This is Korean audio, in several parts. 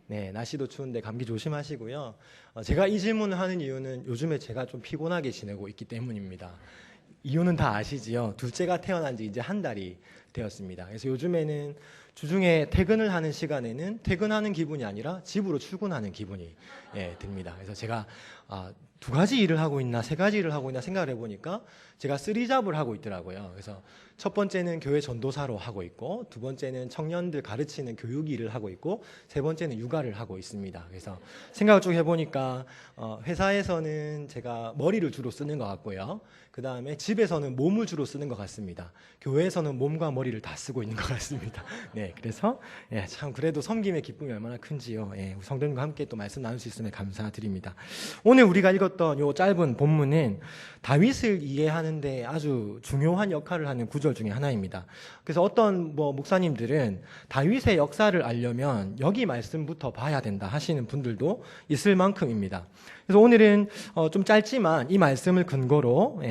네, 날씨도 추운데 감기 조심하시고요. 제가 이 질문을 하는 이유는 요즘에 제가 좀 피곤하게 지내고 있기 때문입니다. 이유는 다 아시지요? 둘째가 태어난 지 이제 한 달이 되었습니다. 그래서 요즘에는 주중에 퇴근을 하는 시간에는 퇴근하는 기분이 아니라 집으로 출근하는 기분이 듭니다. 그래서 제가 두 가지 일을 하고 있나 세 가지 일을 하고 있나 생각을 해보니까 제가 쓰리잡을 하고 있더라고요. 그래서 첫 번째는 교회 전도사로 하고 있고, 두 번째는 청년들 가르치는 교육 일을 하고 있고, 세 번째는 육아를 하고 있습니다. 그래서 생각을 쭉 해보니까 회사에서는 제가 머리를 주로 쓰는 것 같고요. 그 다음에 집에서는 몸을 주로 쓰는 것 같습니다. 교회에서는 몸과 머리를 다 쓰고 있는 것 같습니다. 네, 그래서 참 그래도 섬김의 기쁨이 얼마나 큰지요. 우리 성도님과 함께 또 말씀 나눌 수 있음에 감사드립니다. 오늘 우리가 읽었던 요 짧은 본문은 다윗을 이해하는데 아주 중요한 역할을 하는 구절 중에 하나입니다. 그래서 어떤 목사님들은 다윗의 역사를 알려면 여기 말씀부터 봐야 된다 하시는 분들도 있을 만큼입니다. 그래서 오늘은 좀 짧지만 이 말씀을 근거로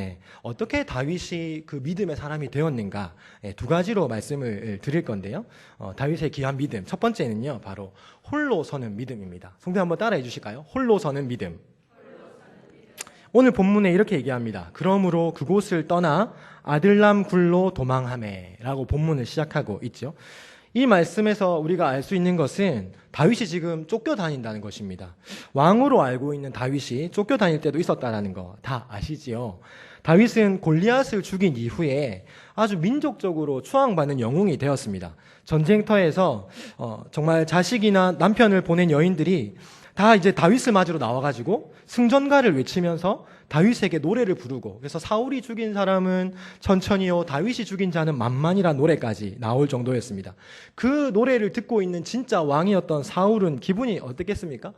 어떻게 다윗이 그 믿음의 사람이 되었는가 두 가지로 말씀을 드릴 건데요. 다윗의 귀한 믿음 첫 번째는요, 바로 홀로 서는 믿음입니다. 성도 한번 따라해 주실까요? 홀로 서는 믿음. 오늘 본문에 이렇게 얘기합니다. 그러므로 그곳을 떠나 아들람 굴로 도망하매 라고 본문을 시작하고 있죠. 이 말씀에서 우리가 알 수 있는 것은 다윗이 지금 쫓겨다닌다는 것입니다. 왕으로 알고 있는 다윗이 쫓겨다닐 때도 있었다는 거 다 아시지요? 다윗은 골리앗을 죽인 이후에 아주 민족적으로 추앙받는 영웅이 되었습니다. 전쟁터에서 정말 자식이나 남편을 보낸 여인들이 다 이제 다윗을 맞으러 나와가지고 승전가를 외치면서 다윗에게 노래를 부르고, 그래서 사울이 죽인 사람은 천천히요 다윗이 죽인 자는 만만이란 노래까지 나올 정도였습니다. 그 노래를 듣고 있는 진짜 왕이었던 사울은 기분이 어땠겠습니까?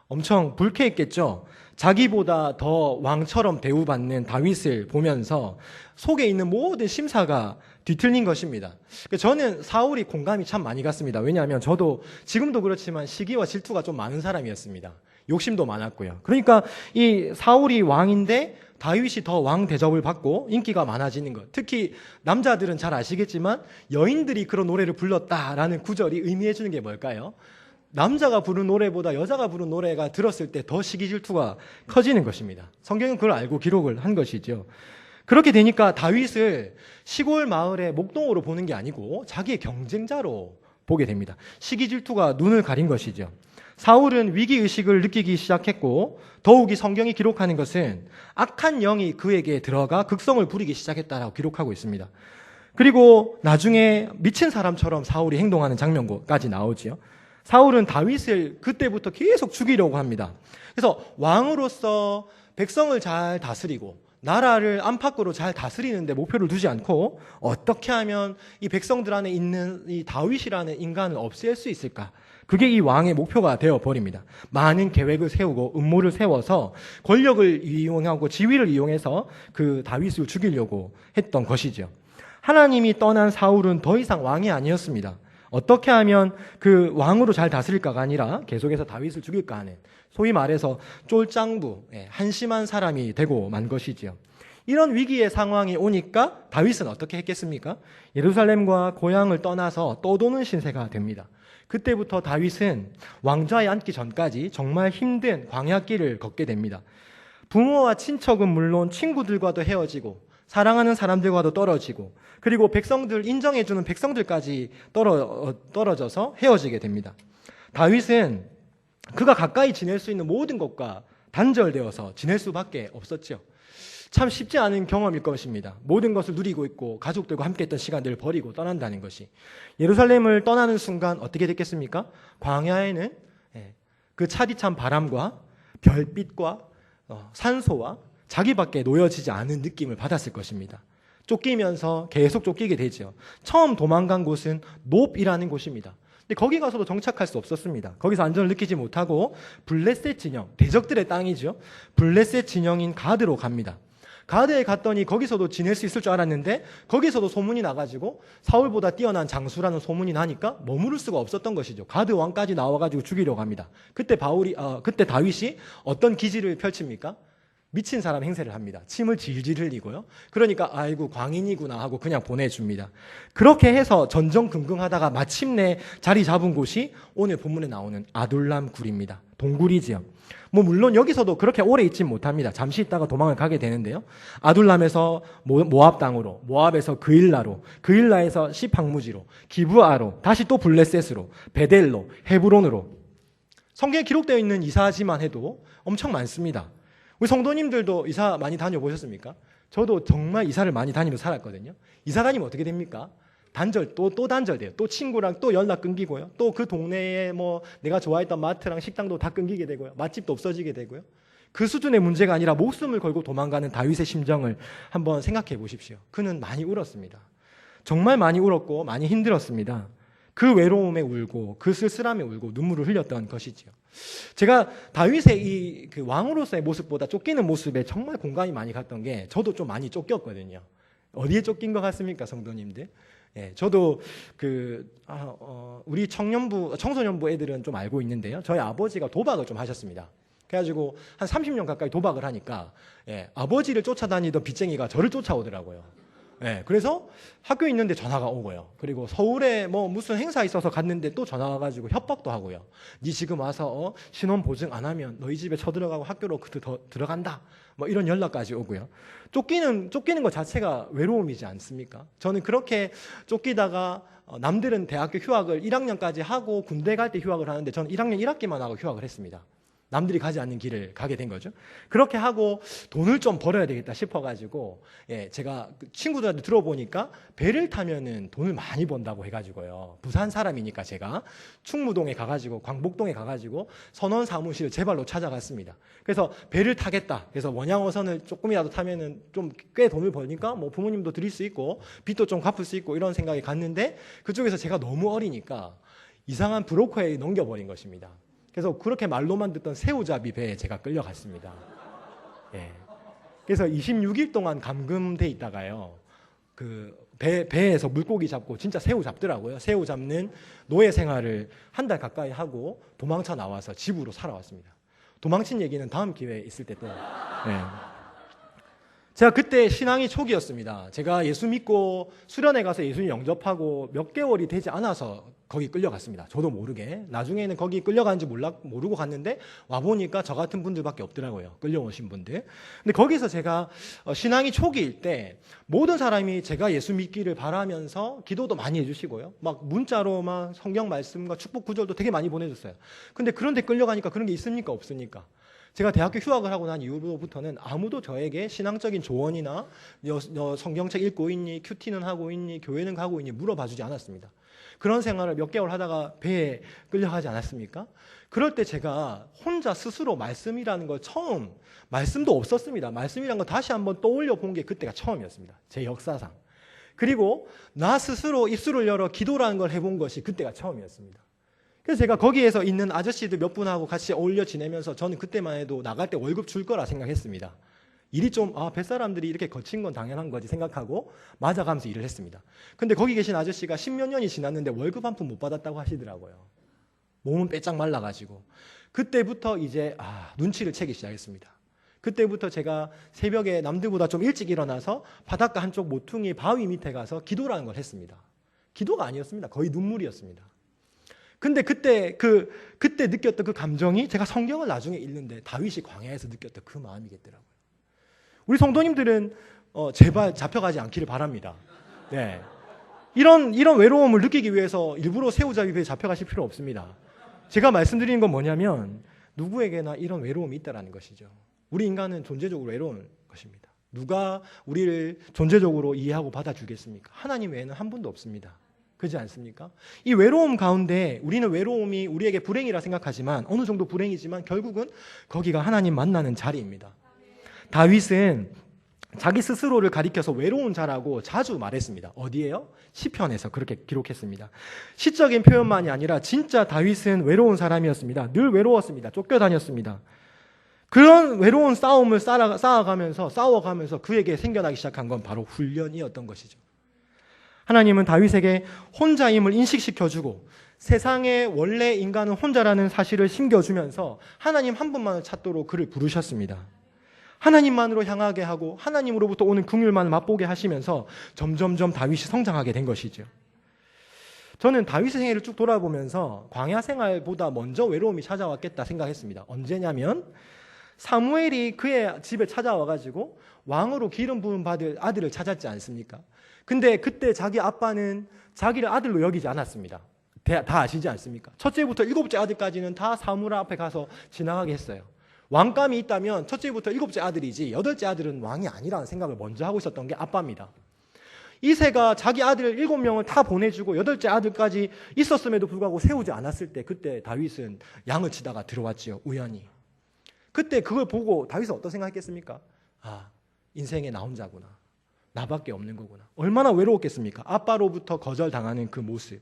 엄청 불쾌했겠죠. 자기보다 더 왕처럼 대우받는 다윗을 보면서 속에 있는 모든 심사가 뒤틀린 것입니다. 저는 사울이 공감이 참 많이 갔습니다. 왜냐하면 저도 지금도 그렇지만 시기와 질투가 좀 많은 사람이었습니다. 욕심도 많았고요. 그러니까 이 사울이 왕인데 다윗이 더 왕 대접을 받고 인기가 많아지는 것, 특히 남자들은 잘 아시겠지만 여인들이 그런 노래를 불렀다라는 구절이 의미해 주는 게 뭘까요? 남자가 부른 노래보다 여자가 부른 노래가 들었을 때 더 시기 질투가 커지는 것입니다. 성경은 그걸 알고 기록을 한 것이죠. 그렇게 되니까 다윗을 시골 마을의 목동으로 보는 게 아니고 자기의 경쟁자로 보게 됩니다. 시기 질투가 눈을 가린 것이죠. 사울은 위기의식을 느끼기 시작했고, 더욱이 성경이 기록하는 것은 악한 영이 그에게 들어가 극성을 부리기 시작했다라고 기록하고 있습니다. 그리고 나중에 미친 사람처럼 사울이 행동하는 장면까지 나오지요. 사울은 다윗을 그때부터 계속 죽이려고 합니다. 그래서 왕으로서 백성을 잘 다스리고 나라를 안팎으로 잘 다스리는데 목표를 두지 않고 어떻게 하면 이 백성들 안에 있는 이 다윗이라는 인간을 없앨 수 있을까? 그게 이 왕의 목표가 되어버립니다. 많은 계획을 세우고 음모를 세워서 권력을 이용하고 지위를 이용해서 그 다윗을 죽이려고 했던 것이죠. 하나님이 떠난 사울은 더 이상 왕이 아니었습니다. 어떻게 하면 그 왕으로 잘 다스릴까가 아니라 계속해서 다윗을 죽일까 하는, 소위 말해서 쫄짱부, 한심한 사람이 되고 만 것이지요. 이런 위기의 상황이 오니까 다윗은 어떻게 했겠습니까? 예루살렘과 고향을 떠나서 떠도는 신세가 됩니다. 그때부터 다윗은 왕좌에 앉기 전까지 정말 힘든 광야길을 걷게 됩니다. 부모와 친척은 물론 친구들과도 헤어지고 사랑하는 사람들과도 떨어지고, 그리고 백성들, 인정해주는 백성들까지 떨어져서 헤어지게 됩니다. 다윗은 그가 가까이 지낼 수 있는 모든 것과 단절되어서 지낼 수밖에 없었죠. 참 쉽지 않은 경험일 것입니다. 모든 것을 누리고 있고 가족들과 함께했던 시간들을 버리고 떠난다는 것이. 예루살렘을 떠나는 순간 어떻게 됐겠습니까? 광야에는 그 차디찬 바람과 별빛과 산소와 자기밖에 놓여지지 않은 느낌을 받았을 것입니다. 쫓기면서 계속 쫓기게 되죠. 처음 도망간 곳은 놉이라는 곳입니다. 근데 거기 가서도 정착할 수 없었습니다. 거기서 안전을 느끼지 못하고 블레셋 진영, 대적들의 땅이죠. 블레셋 진영인 가드로 갑니다. 가드에 갔더니 거기서도 지낼 수 있을 줄 알았는데 거기서도 소문이 나가지고 사울보다 뛰어난 장수라는 소문이 나니까 머무를 수가 없었던 것이죠. 가드 왕까지 나와가지고 죽이려고 합니다. 그때 다윗이 어떤 기지를 펼칩니까? 미친 사람 행세를 합니다. 침을 질질 흘리고요. 그러니까 아이고 광인이구나 하고 그냥 보내줍니다. 그렇게 해서 전전긍긍하다가 마침내 자리 잡은 곳이 오늘 본문에 나오는 아둘람 굴입니다. 동굴이지요. 뭐 물론 여기서도 그렇게 오래 있진 못합니다. 잠시 있다가 도망을 가게 되는데요. 아둘람에서 모압 땅으로, 모압에서 그일라로, 그일라에서 시팡무지로, 기브아로, 다시 또 블레셋으로, 베델로, 헤브론으로. 성경에 기록되어 있는 이사지만 해도 엄청 많습니다. 우리 성도님들도 이사 많이 다녀보셨습니까? 저도 정말 이사를 많이 다니면서 살았거든요. 이사 다니면 어떻게 됩니까? 단절, 또 단절돼요. 또 친구랑 또 연락 끊기고요. 또 그 동네에 뭐 내가 좋아했던 마트랑 식당도 다 끊기게 되고요. 맛집도 없어지게 되고요. 그 수준의 문제가 아니라 목숨을 걸고 도망가는 다윗의 심정을 한번 생각해 보십시오. 그는 많이 울었습니다. 정말 많이 울었고 많이 힘들었습니다. 그 외로움에 울고 그 쓸쓸함에 울고 눈물을 흘렸던 것이지요. 제가 다윗의 이 그 왕으로서의 모습보다 쫓기는 모습에 정말 공감이 많이 갔던 게 저도 좀 많이 쫓겼거든요. 어디에 쫓긴 것 같습니까, 성도님들? 예, 저도 우리 청소년부 애들은 좀 알고 있는데요. 저희 아버지가 도박을 좀 하셨습니다. 그래가지고 한 30년 가까이 도박을 하니까 아버지를 쫓아다니던 빚쟁이가 저를 쫓아오더라고요. 그래서 학교에 있는데 전화가 오고요. 그리고 서울에 뭐 무슨 행사 있어서 갔는데 또 전화 와가지고 협박도 하고요. 네 지금 와서 신원 보증 안 하면 너희 집에 쳐들어가고 학교로 들어간다. 뭐 이런 연락까지 오고요. 쫓기는 것 자체가 외로움이지 않습니까? 저는 그렇게 쫓기다가 남들은 대학교 휴학을 1학년까지 하고 군대 갈 때 휴학을 하는데 저는 1학년 1학기만 하고 휴학을 했습니다. 남들이 가지 않는 길을 가게 된 거죠. 그렇게 하고 돈을 좀 벌어야 되겠다 싶어가지고 제가 친구들한테 들어보니까 배를 타면은 돈을 많이 번다고 해가지고요. 부산 사람이니까 제가 충무동에 가가지고 광복동에 가가지고 선원 사무실을 제 발로 찾아갔습니다. 그래서 배를 타겠다. 그래서 원양어선을 조금이라도 타면은 좀 꽤 돈을 버니까 뭐 부모님도 드릴 수 있고 빚도 좀 갚을 수 있고 이런 생각이 갔는데 그쪽에서 제가 너무 어리니까 이상한 브로커에 넘겨버린 것입니다. 그래서 그렇게 말로만 듣던 새우잡이 배에 제가 끌려갔습니다. 그래서 26일 동안 감금돼 있다가요. 그 배에서 물고기 잡고 진짜 새우 잡더라고요. 새우 잡는 노예 생활을 한 달 가까이 하고 도망쳐 나와서 집으로 살아왔습니다. 도망친 얘기는 다음 기회에 있을 때 또. 제가 그때 신앙이 초기였습니다. 제가 예수 믿고 수련회 가서 예수님 영접하고 몇 개월이 되지 않아서 거기 끌려갔습니다. 저도 모르게. 나중에는 거기 끌려간지 모르고 갔는데 와보니까 저 같은 분들밖에 없더라고요. 끌려오신 분들. 근데 거기서 제가 신앙이 초기일 때 모든 사람이 제가 예수 믿기를 바라면서 기도도 많이 해주시고요. 막 문자로 막 성경 말씀과 축복 구절도 되게 많이 보내줬어요. 근데 그런데 끌려가니까 그런 게 있습니까? 없습니까? 제가 대학교 휴학을 하고 난 이후로부터는 아무도 저에게 신앙적인 조언이나 너 성경책 읽고 있니? 큐티는 하고 있니? 교회는 가고 있니? 물어봐주지 않았습니다. 그런 생활을 몇 개월 하다가 배에 끌려가지 않았습니까? 그럴 때 제가 혼자 스스로 말씀이라는 걸 말씀도 없었습니다. 말씀이라는 걸 다시 한번 떠올려 본 게 그때가 처음이었습니다. 제 역사상. 그리고 나 스스로 입술을 열어 기도라는 걸 해본 것이 그때가 처음이었습니다. 그래서 제가 거기에서 있는 아저씨들 몇 분하고 같이 어울려 지내면서 저는 그때만 해도 나갈 때 월급 줄 거라 생각했습니다. 일이 좀 뱃사람들이 이렇게 거친 건 당연한 거지 생각하고 맞아가면서 일을 했습니다. 근데 거기 계신 아저씨가 10몇 년이 지났는데 월급 한 푼 못 받았다고 하시더라고요. 몸은 빼짝 말라가지고. 그때부터 이제 눈치를 채기 시작했습니다. 그때부터 제가 새벽에 남들보다 좀 일찍 일어나서 바닷가 한쪽 모퉁이 바위 밑에 가서 기도라는 걸 했습니다. 기도가 아니었습니다. 거의 눈물이었습니다. 근데 그때 느꼈던 그 감정이 제가 성경을 나중에 읽는데 다윗이 광야에서 느꼈던 그 마음이겠더라고요. 우리 성도님들은 제발 잡혀가지 않기를 바랍니다. 이런 외로움을 느끼기 위해서 일부러 새우잡이 배에 잡혀가실 필요 없습니다. 제가 말씀드리는 건 뭐냐면 누구에게나 이런 외로움이 있다는 것이죠. 우리 인간은 존재적으로 외로운 것입니다. 누가 우리를 존재적으로 이해하고 받아주겠습니까? 하나님 외에는 한 분도 없습니다. 그렇지 않습니까? 이 외로움 가운데 우리는 외로움이 우리에게 불행이라 생각하지만 어느 정도 불행이지만 결국은 거기가 하나님 만나는 자리입니다. 다윗은 자기 스스로를 가리켜서 외로운 자라고 자주 말했습니다. 어디에요? 시편에서 그렇게 기록했습니다. 시적인 표현만이 아니라 진짜 다윗은 외로운 사람이었습니다. 늘 외로웠습니다. 쫓겨다녔습니다. 그런 외로운 싸움을 싸워가면서 그에게 생겨나기 시작한 건 바로 훈련이었던 것이죠. 하나님은 다윗에게 혼자임을 인식시켜주고 세상에 원래 인간은 혼자라는 사실을 심겨주면서 하나님 한 분만을 찾도록 그를 부르셨습니다. 하나님만으로 향하게 하고 하나님으로부터 오는 긍휼만 맛보게 하시면서 점점점 다윗이 성장하게 된 것이죠. 저는 다윗의 생애를 쭉 돌아보면서 광야 생활보다 먼저 외로움이 찾아왔겠다 생각했습니다. 언제냐면 사무엘이 그의 집에 찾아와가지고 왕으로 기름 부음 받을 아들을 찾았지 않습니까? 근데 그때 자기 아빠는 자기를 아들로 여기지 않았습니다. 다 아시지 않습니까? 첫째부터 일곱째 아들까지는 다 사무엘 앞에 가서 지나가게 했어요. 왕감이 있다면 첫째부터 일곱째 아들이지 여덟째 아들은 왕이 아니라는 생각을 먼저 하고 있었던 게 아빠입니다. 이새가 자기 아들 7명을 다 보내주고 여덟째 아들까지 있었음에도 불구하고 세우지 않았을 때 그때 다윗은 양을 치다가 들어왔지요. 우연히. 그때 그걸 보고 다윗은 어떤 생각했겠습니까? 아, 인생에 나 혼자구나. 나밖에 없는 거구나. 얼마나 외로웠겠습니까? 아빠로부터 거절당하는 그 모습.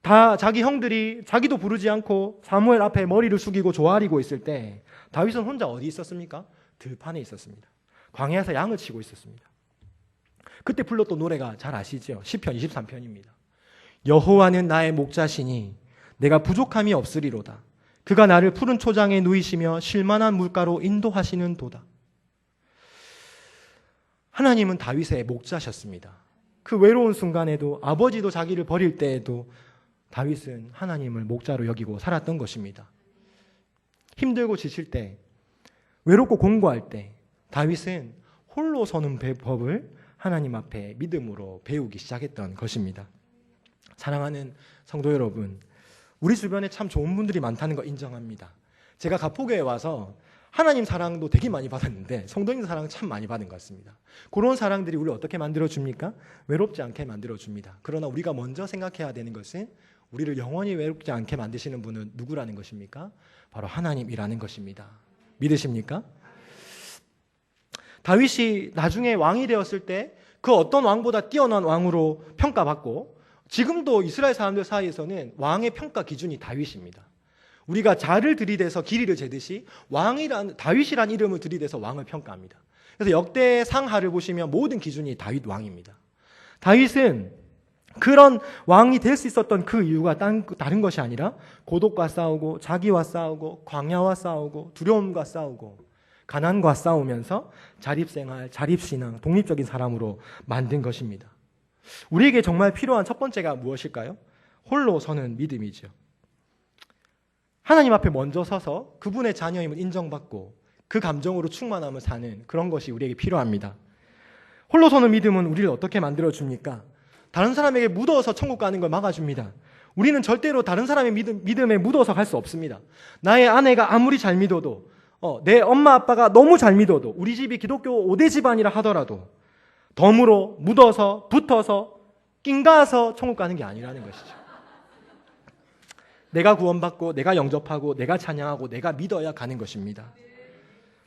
다 자기 형들이 자기도 부르지 않고 사무엘 앞에 머리를 숙이고 조아리고 있을 때 다윗은 혼자 어디 있었습니까? 들판에 있었습니다. 광야에서 양을 치고 있었습니다. 그때 불렀던 노래가 잘 아시죠? 시편 23편입니다. 여호와는 나의 목자시니 내가 부족함이 없으리로다. 그가 나를 푸른 초장에 누이시며 쉴만한 물가로 인도하시는 도다. 하나님은 다윗의 목자셨습니다. 그 외로운 순간에도 아버지도 자기를 버릴 때에도 다윗은 하나님을 목자로 여기고 살았던 것입니다. 힘들고 지칠 때, 외롭고 공고할 때 다윗은 홀로 서는 법을 하나님 앞에 믿음으로 배우기 시작했던 것입니다. 사랑하는 성도 여러분, 우리 주변에 참 좋은 분들이 많다는 거 인정합니다. 제가 가포교에 와서 하나님 사랑도 되게 많이 받았는데 성도님 사랑 참 많이 받은 것 같습니다. 그런 사랑들이 우리를 어떻게 만들어줍니까? 외롭지 않게 만들어줍니다. 그러나 우리가 먼저 생각해야 되는 것은 우리를 영원히 외롭지 않게 만드시는 분은 누구라는 것입니까? 바로 하나님이라는 것입니다. 믿으십니까? 다윗이 나중에 왕이 되었을 때 그 어떤 왕보다 뛰어난 왕으로 평가받고 지금도 이스라엘 사람들 사이에서는 왕의 평가 기준이 다윗입니다. 우리가 자를 들이대서 길이를 재듯이 다윗이란 이름을 들이대서 왕을 평가합니다. 그래서 역대 상하를 보시면 모든 기준이 다윗 왕입니다. 다윗은 그런 왕이 될 수 있었던 그 이유가 다른 것이 아니라 고독과 싸우고 자기와 싸우고 광야와 싸우고 두려움과 싸우고 가난과 싸우면서 자립생활, 자립신앙, 독립적인 사람으로 만든 것입니다. 우리에게 정말 필요한 첫 번째가 무엇일까요? 홀로 서는 믿음이죠. 하나님 앞에 먼저 서서 그분의 자녀임을 인정받고 그 감정으로 충만함을 사는 그런 것이 우리에게 필요합니다. 홀로 서는 믿음은 우리를 어떻게 만들어줍니까? 다른 사람에게 묻어서 천국 가는 걸 막아줍니다. 우리는 절대로 다른 사람의 믿음에 묻어서 갈 수 없습니다. 나의 아내가 아무리 잘 믿어도 내 엄마 아빠가 너무 잘 믿어도 우리 집이 기독교 5대 집안이라 하더라도 덤으로 묻어서 붙어서 낑가서 천국 가는 게 아니라는 것이죠. 내가 구원받고 내가 영접하고 내가 찬양하고 내가 믿어야 가는 것입니다.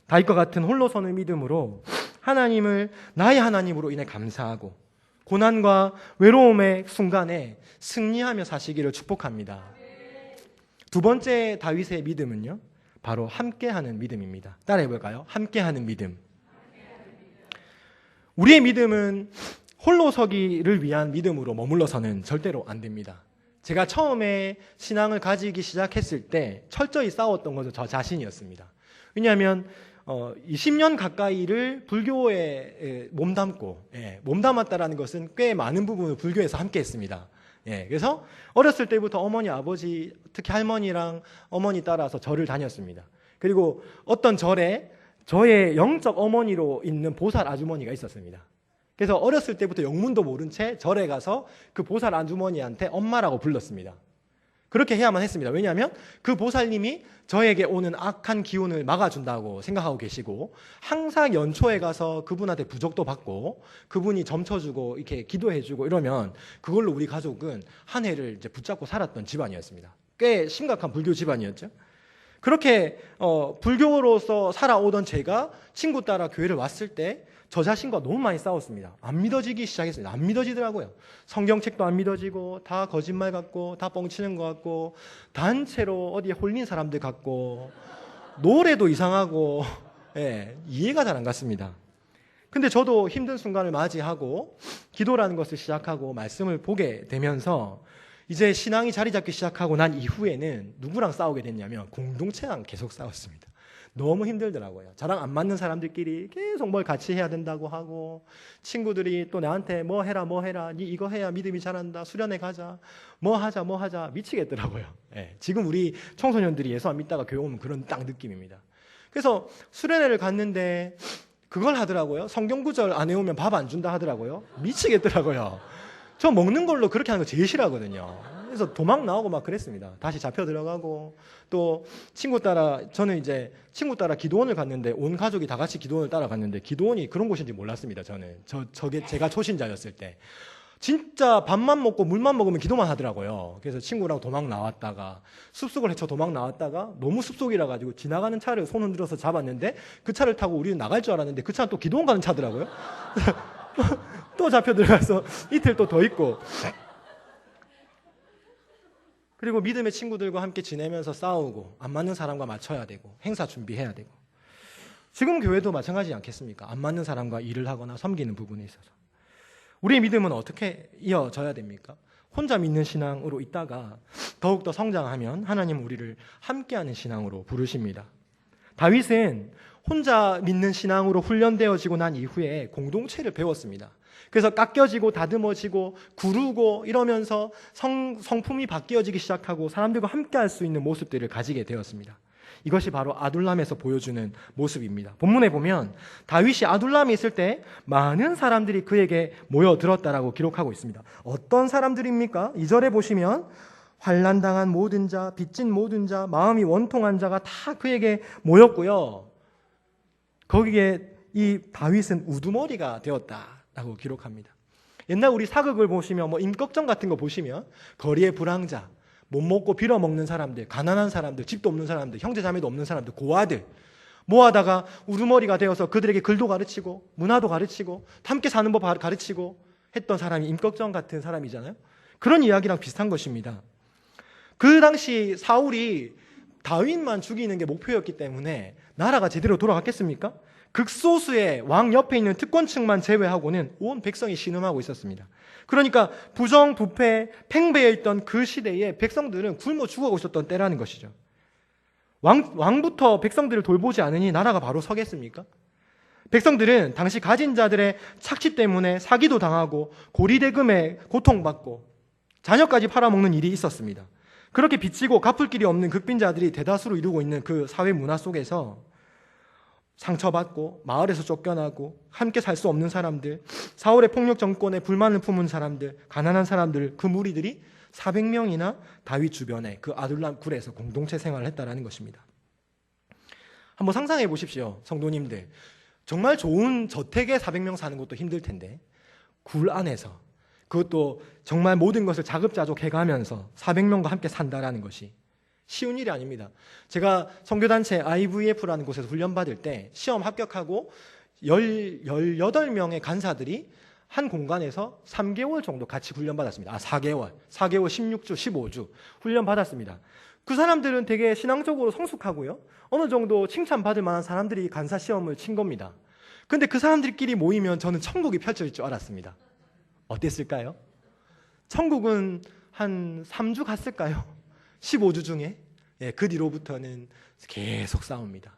다윗과 같은 홀로 서는 믿음으로 하나님을 나의 하나님으로 인해 감사하고 고난과 외로움의 순간에 승리하며 사시기를 축복합니다. 두 번째 다윗의 믿음은요, 바로 함께하는 믿음입니다. 따라해볼까요? 함께하는 믿음. 우리의 믿음은 홀로 서기를 위한 믿음으로 머물러서는 절대로 안 됩니다. 제가 처음에 신앙을 가지기 시작했을 때 철저히 싸웠던 것은 저 자신이었습니다. 왜냐하면 20년 가까이를 불교에 몸담았다라는 것은 꽤 많은 부분을 불교에서 함께 했습니다. 그래서 어렸을 때부터 어머니, 아버지, 특히 할머니랑 어머니 따라서 절을 다녔습니다. 그리고 어떤 절에 저의 영적 어머니로 있는 보살 아주머니가 있었습니다. 그래서 어렸을 때부터 영문도 모른 채 절에 가서 그 보살 아주머니한테 엄마라고 불렀습니다. 그렇게 해야만 했습니다. 왜냐하면 그 보살님이 저에게 오는 악한 기운을 막아준다고 생각하고 계시고 항상 연초에 가서 그분한테 부적도 받고 그분이 점쳐주고 이렇게 기도해주고 이러면 그걸로 우리 가족은 한 해를 이제 붙잡고 살았던 집안이었습니다. 꽤 심각한 불교 집안이었죠. 그렇게 불교로서 살아오던 제가 친구 따라 교회를 왔을 때 저 자신과 너무 많이 싸웠습니다. 안 믿어지기 시작했습니다. 안 믿어지더라고요. 성경책도 안 믿어지고 다 거짓말 같고 다 뻥치는 것 같고 단체로 어디에 홀린 사람들 같고 노래도 이상하고 이해가 잘 안 갔습니다. 근데 저도 힘든 순간을 맞이하고 기도라는 것을 시작하고 말씀을 보게 되면서 이제 신앙이 자리 잡기 시작하고 난 이후에는 누구랑 싸우게 됐냐면 공동체랑 계속 싸웠습니다. 너무 힘들더라고요. 저랑 안 맞는 사람들끼리 계속 뭘 같이 해야 된다고 하고, 친구들이 또 나한테 뭐 해라 니 이거 해야 믿음이 자란다, 수련회 가자, 뭐 하자 미치겠더라고요. 예, 지금 우리 청소년들이 예수 안 믿다가 교회 오면 그런 딱 느낌입니다. 그래서 수련회를 갔는데 그걸 하더라고요. 성경 구절 안 외우면 밥 안 준다 하더라고요. 미치겠더라고요. 저 먹는 걸로 그렇게 하는 거 제일 싫어하거든요. 그래서 도망 나오고 막 그랬습니다. 다시 잡혀 들어가고, 또 저는 이제 친구 따라 기도원을 갔는데, 온 가족이 다 같이 기도원을 따라갔는데 기도원이 그런 곳인지 몰랐습니다. 저는 제가 초신자였을 때 진짜 밥만 먹고 물만 먹으면 기도만 하더라고요. 그래서 친구랑 도망 나왔다가 숲속을 헤쳐 도망 나왔다가 너무 숲속이라 가지고 지나가는 차를 손 흔들어서 잡았는데, 그 차를 타고 우리는 나갈 줄 알았는데 그 차는 또 기도원 가는 차더라고요. 또 잡혀 들어가서 이틀 또 더 있고, 그리고 믿음의 친구들과 함께 지내면서 싸우고, 안 맞는 사람과 맞춰야 되고, 행사 준비해야 되고, 지금 교회도 마찬가지지 않겠습니까? 안 맞는 사람과 일을 하거나 섬기는 부분에 있어서 우리의 믿음은 어떻게 이어져야 됩니까? 혼자 믿는 신앙으로 있다가 더욱더 성장하면 하나님은 우리를 함께하는 신앙으로 부르십니다. 다윗은 혼자 믿는 신앙으로 훈련되어지고 난 이후에 공동체를 배웠습니다. 그래서 깎여지고 다듬어지고 구르고 이러면서 성품이 바뀌어지기 시작하고 사람들과 함께할 수 있는 모습들을 가지게 되었습니다. 이것이 바로 아둘람에서 보여주는 모습입니다. 본문에 보면 다윗이 아둘람에 있을 때 많은 사람들이 그에게 모여들었다라고 기록하고 있습니다. 어떤 사람들입니까? 2절에 보시면 환난당한 모든 자, 빚진 모든 자, 마음이 원통한 자가 다 그에게 모였고요. 거기에 이 다윗은 우두머리가 되었다라고 기록합니다. 옛날 우리 사극을 보시면 임꺽정 같은 거 보시면 거리의 불황자, 못 먹고 빌어먹는 사람들, 가난한 사람들, 집도 없는 사람들, 형제자매도 없는 사람들, 고아들 모아다가 우두머리가 되어서 그들에게 글도 가르치고 문화도 가르치고 함께 사는 법 가르치고 했던 사람이 임꺽정 같은 사람이잖아요. 그런 이야기랑 비슷한 것입니다. 그 당시 사울이 다윗만 죽이는 게 목표였기 때문에 나라가 제대로 돌아갔겠습니까? 극소수의 왕 옆에 있는 특권층만 제외하고는 온 백성이 신음하고 있었습니다. 그러니까 부정, 부패, 팽배해 있던 그 시대에 백성들은 굶어 죽어가고 있었던 때라는 것이죠. 왕부터 백성들을 돌보지 않으니 나라가 바로 서겠습니까? 백성들은 당시 가진 자들의 착취 때문에 사기도 당하고 고리대금에 고통받고 자녀까지 팔아먹는 일이 있었습니다. 그렇게 빚지고 갚을 길이 없는 극빈자들이 대다수로 이루고 있는 그 사회 문화 속에서 상처받고 마을에서 쫓겨나고 함께 살 수 없는 사람들, 사울의 폭력 정권에 불만을 품은 사람들, 가난한 사람들, 그 무리들이 400명이나 다윗 주변에 그 아둘람 굴에서 공동체 생활을 했다는 것입니다. 한번 상상해 보십시오. 성도님들, 정말 좋은 저택에 400명 사는 것도 힘들 텐데 굴 안에서, 그것도 정말 모든 것을 자급자족 해가면서 400명과 함께 산다라는 것이 쉬운 일이 아닙니다. 제가 선교단체 IVF라는 곳에서 훈련받을 때 시험 합격하고 18명의 간사들이 한 공간에서 3개월 정도 같이 훈련받았습니다. 4개월, 16주, 15주 훈련받았습니다. 그 사람들은 되게 신앙적으로 성숙하고요, 어느 정도 칭찬받을 만한 사람들이 간사 시험을 친 겁니다. 근데 그 사람들끼리 모이면 저는 천국이 펼쳐질 줄 알았습니다. 어땠을까요? 천국은 한 3주 갔을까요? 15주 중에. 그 뒤로부터는 계속 싸웁니다.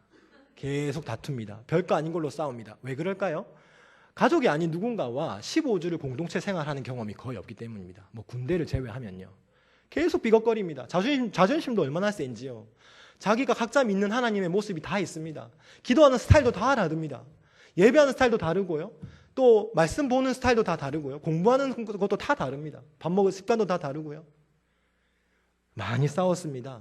계속 다툽니다. 별거 아닌 걸로 싸웁니다. 왜 그럴까요? 가족이 아닌 누군가와 15주를 공동체 생활하는 경험이 거의 없기 때문입니다. 군대를 제외하면요. 계속 비걱거립니다. 자존심도 얼마나 센지요. 자기가 각자 믿는 하나님의 모습이 다 있습니다. 기도하는 스타일도 다 다릅니다. 예배하는 스타일도 다르고요, 또 말씀 보는 스타일도 다 다르고요, 공부하는 것도 다 다릅니다. 밥 먹을 습관도 다 다르고요. 많이 싸웠습니다.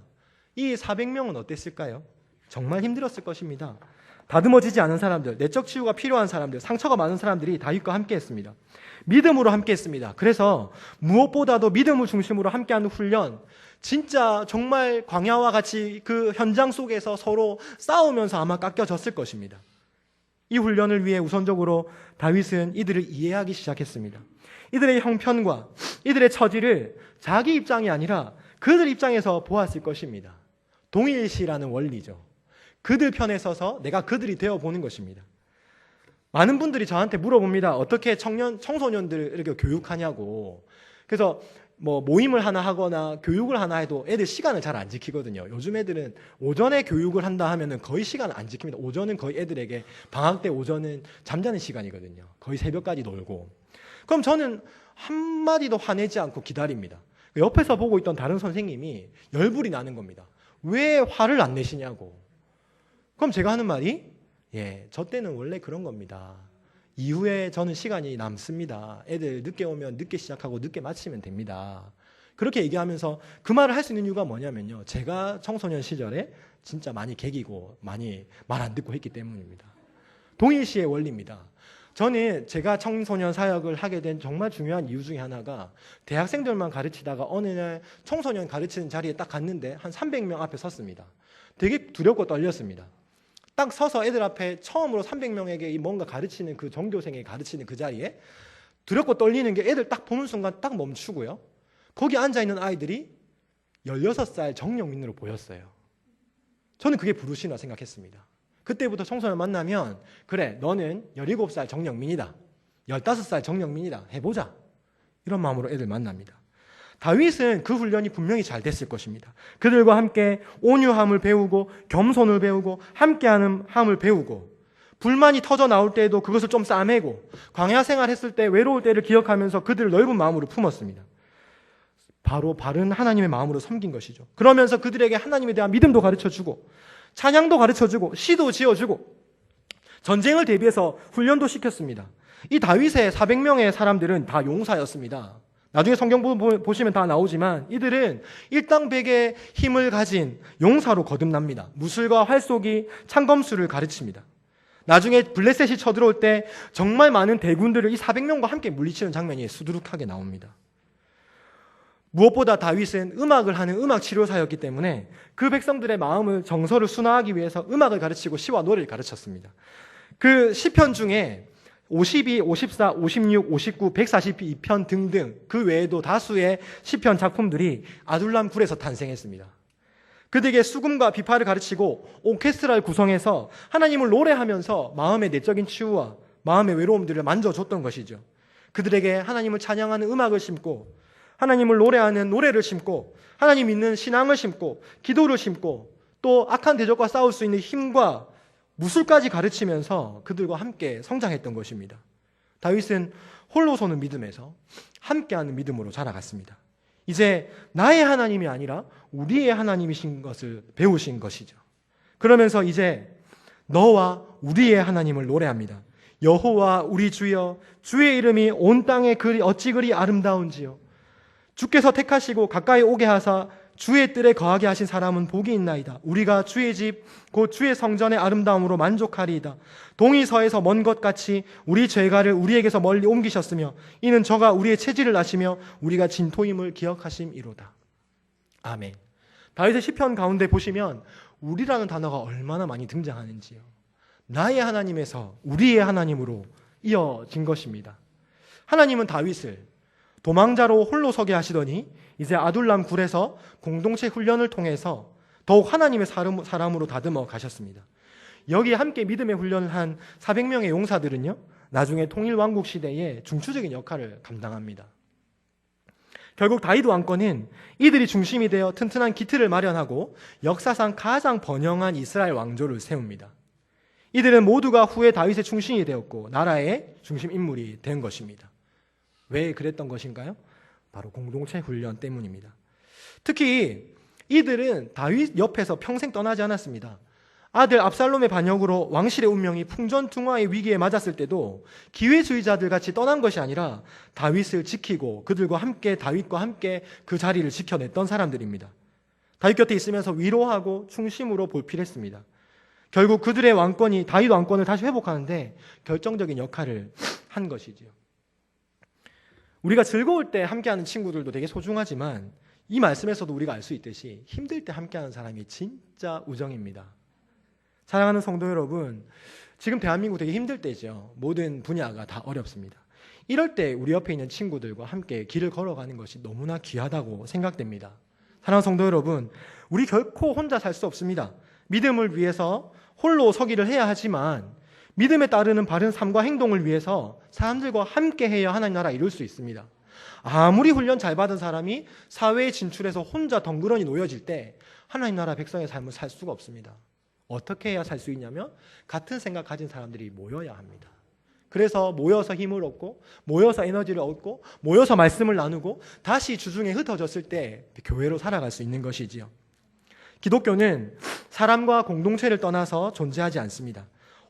이 400명은 어땠을까요? 정말 힘들었을 것입니다. 다듬어지지 않은 사람들, 내적 치유가 필요한 사람들, 상처가 많은 사람들이 다윗과 함께했습니다. 믿음으로 함께했습니다. 그래서 무엇보다도 믿음을 중심으로 함께하는 훈련, 진짜 정말 광야와 같이 그 현장 속에서 서로 싸우면서 아마 깎여졌을 것입니다. 이 훈련을 위해 우선적으로 다윗은 이들을 이해하기 시작했습니다. 이들의 형편과 이들의 처지를 자기 입장이 아니라 그들 입장에서 보았을 것입니다. 동일시라는 원리죠. 그들 편에 서서 내가 그들이 되어보는 것입니다. 많은 분들이 저한테 물어봅니다. 어떻게 청소년들을 이렇게 교육하냐고. 그래서 뭐 모임을 하나 하거나 교육을 하나 해도 애들 시간을 잘 안 지키거든요. 요즘 애들은 오전에 교육을 한다 하면은 거의 시간을 안 지킵니다. 오전은 거의 애들에게 방학 때 오전은 잠자는 시간이거든요. 거의 새벽까지 놀고. 그럼 저는 한마디도 화내지 않고 기다립니다. 옆에서 보고 있던 다른 선생님이 열불이 나는 겁니다. 왜 화를 안 내시냐고. 그럼 제가 하는 말이 저 때는 원래 그런 겁니다. 이후에 저는 시간이 남습니다. 애들 늦게 오면 늦게 시작하고 늦게 마치면 됩니다. 그렇게 얘기하면서 그 말을 할 수 있는 이유가 뭐냐면요. 제가 청소년 시절에 진짜 많이 개기고 많이 말 안 듣고 했기 때문입니다. 동일시의 원리입니다. 저는 제가 청소년 사역을 하게 된 정말 중요한 이유 중에 하나가 대학생들만 가르치다가 어느 날 청소년 가르치는 자리에 딱 갔는데 한 300명 앞에 섰습니다. 되게 두렵고 떨렸습니다. 딱 서서 애들 앞에 처음으로 300명에게 뭔가 가르치는 그 전교생에게 가르치는 그 자리에 두렵고 떨리는 게 애들 딱 보는 순간 딱 멈추고요. 거기 앉아있는 아이들이 16살 정영민으로 보였어요. 저는 그게 부르시나 생각했습니다. 그때부터 청소년 만나면 그래 너는 17살 정영민이다. 15살 정영민이다. 해보자. 이런 마음으로 애들 만납니다. 다윗은 그 훈련이 분명히 잘 됐을 것입니다. 그들과 함께 온유함을 배우고 겸손을 배우고 함께하는 함을 배우고 불만이 터져 나올 때에도 그것을 좀 싸매고 광야 생활했을 때 외로울 때를 기억하면서 그들을 넓은 마음으로 품었습니다. 바로 바른 하나님의 마음으로 섬긴 것이죠. 그러면서 그들에게 하나님에 대한 믿음도 가르쳐주고 찬양도 가르쳐주고 시도 지어주고 전쟁을 대비해서 훈련도 시켰습니다. 이 다윗의 400명의 사람들은 다 용사였습니다. 나중에 성경 보시면 다 나오지만 이들은 일당백의 힘을 가진 용사로 거듭납니다. 무술과 활쏘기, 창검술을 가르칩니다. 나중에 블레셋이 쳐들어올 때 정말 많은 대군들을 이 400명과 함께 물리치는 장면이 수두룩하게 나옵니다. 무엇보다 다윗은 음악을 하는 음악 치료사였기 때문에 그 백성들의 마음을 정서를 순화하기 위해서 음악을 가르치고 시와 노래를 가르쳤습니다. 그 시편 중에 52, 54, 56, 59, 142편 등등 그 외에도 다수의 시편 작품들이 아둘람 굴에서 탄생했습니다. 그들에게 수금과 비파를 가르치고 오케스트라를 구성해서 하나님을 노래하면서 마음의 내적인 치유와 마음의 외로움들을 만져줬던 것이죠. 그들에게 하나님을 찬양하는 음악을 심고 하나님을 노래하는 노래를 심고 하나님 믿는 신앙을 심고 기도를 심고 또 악한 대적과 싸울 수 있는 힘과 무술까지 가르치면서 그들과 함께 성장했던 것입니다. 다윗은 홀로 서는 믿음에서 함께하는 믿음으로 자라갔습니다. 이제 나의 하나님이 아니라 우리의 하나님이신 것을 배우신 것이죠. 그러면서 이제 너와 우리의 하나님을 노래합니다. 여호와 우리 주여 주의 이름이 온 땅에 어찌 그리 아름다운지요. 주께서 택하시고 가까이 오게 하사 주의 뜰에 거하게 하신 사람은 복이 있나이다. 우리가 주의 집 곧 주의 성전의 아름다움으로 만족하리이다. 동이 서에서 먼 것 같이 우리 죄가를 우리에게서 멀리 옮기셨으며 이는 저가 우리의 체질을 아시며 우리가 진토임을 기억하심이로다. 아멘. 다윗의 시편 가운데 보시면 우리라는 단어가 얼마나 많이 등장하는지요. 나의 하나님에서 우리의 하나님으로 이어진 것입니다. 하나님은 다윗을 도망자로 홀로 서게 하시더니 이제 아둘람 굴에서 공동체 훈련을 통해서 더욱 하나님의 사람으로 다듬어 가셨습니다. 여기 함께 믿음의 훈련을 한 400명의 용사들은요, 나중에 통일왕국 시대에 중추적인 역할을 감당합니다. 결국 다윗 왕권은 이들이 중심이 되어 튼튼한 기틀을 마련하고 역사상 가장 번영한 이스라엘 왕조를 세웁니다. 이들은 모두가 후에 다윗의 충신이 되었고 나라의 중심 인물이 된 것입니다. 왜 그랬던 것인가요? 바로 공동체 훈련 때문입니다. 특히 이들은 다윗 옆에서 평생 떠나지 않았습니다. 아들 압살롬의 반역으로 왕실의 운명이 풍전등화의 위기에 맞았을 때도 기회주의자들 같이 떠난 것이 아니라 다윗을 지키고 그들과 함께 다윗과 함께 그 자리를 지켜냈던 사람들입니다. 다윗 곁에 있으면서 위로하고 중심으로 볼필했습니다. 결국 그들의 왕권이 다윗 왕권을 다시 회복하는데 결정적인 역할을 한 것이지요. 우리가 즐거울 때 함께하는 친구들도 되게 소중하지만 이 말씀에서도 우리가 알 수 있듯이 힘들 때 함께하는 사람이 진짜 우정입니다. 사랑하는 성도 여러분, 지금 대한민국 되게 힘들 때죠. 모든 분야가 다 어렵습니다. 이럴 때 우리 옆에 있는 친구들과 함께 길을 걸어가는 것이 너무나 귀하다고 생각됩니다. 사랑하는 성도 여러분, 우리 결코 혼자 살 수 없습니다. 믿음을 위해서 홀로 서기를 해야 하지만 믿음에 따르는 바른 삶과 행동을 위해서 사람들과 함께 해야 하나님 나라 이룰 수 있습니다. 아무리 훈련 잘 받은 사람이 사회에 진출해서 혼자 덩그러니 놓여질 때 하나님 나라 백성의 삶을 살 수가 없습니다. 어떻게 해야 살 수 있냐면 같은 생각 가진 사람들이 모여야 합니다. 그래서 모여서 힘을 얻고 모여서 에너지를 얻고 모여서 말씀을 나누고 다시 주중에 흩어졌을 때 교회로 살아갈 수 있는 것이지요. 기독교는 사람과 공동체를 떠나서 존재하지 않습니다.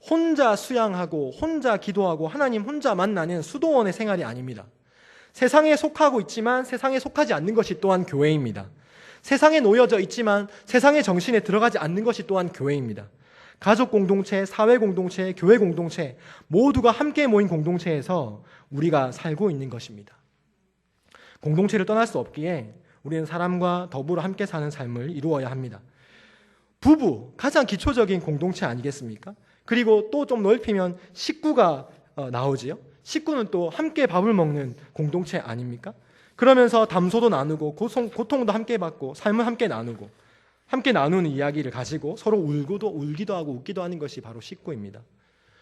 혼자 수양하고 혼자 기도하고 하나님 혼자 만나는 수도원의 생활이 아닙니다. 세상에 속하고 있지만 세상에 속하지 않는 것이 또한 교회입니다. 세상에 놓여져 있지만 세상의 정신에 들어가지 않는 것이 또한 교회입니다. 가족 공동체, 사회 공동체, 교회 공동체 모두가 함께 모인 공동체에서 우리가 살고 있는 것입니다. 공동체를 떠날 수 없기에 우리는 사람과 더불어 함께 사는 삶을 이루어야 합니다. 부부, 가장 기초적인 공동체 아니겠습니까? 그리고 또 좀 넓히면 식구가 나오지요. 식구는 또 함께 밥을 먹는 공동체 아닙니까? 그러면서 담소도 나누고 고통도 함께 받고 삶을 함께 나누고 함께 나누는 이야기를 가지고 서로 울기도 하고 웃기도 하는 것이 바로 식구입니다.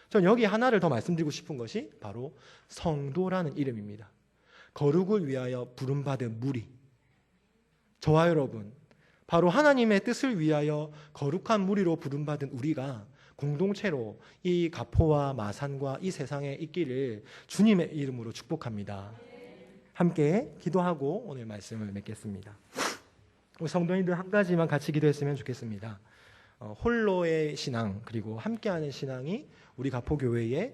전 여기 하나를 더 말씀드리고 싶은 것이 바로 성도라는 이름입니다. 거룩을 위하여 부름받은 무리. 저와 여러분, 바로 하나님의 뜻을 위하여 거룩한 무리로 부름받은 우리가 공동체로 이 가포와 마산과 이 세상에 있기를 주님의 이름으로 축복합니다. 함께 기도하고 오늘 말씀을 맺겠습니다. 우리 성도님들 한 가지만 같이 기도했으면 좋겠습니다. 홀로의 신앙 그리고 함께하는 신앙이 우리 가포교회의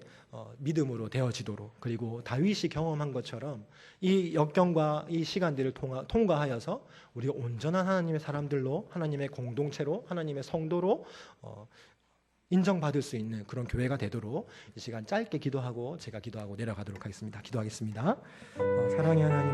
믿음으로 되어지도록, 그리고 다윗이 경험한 것처럼 이 역경과 이 시간들을 통과하여서 우리가 온전한 하나님의 사람들로, 하나님의 공동체로, 하나님의 성도로 인정받을 수 있는 그런 교회가 되도록 이 시간 짧게 기도하고 제가 기도하고 내려가도록 하겠습니다. 기도하겠습니다. 사랑의 하나님,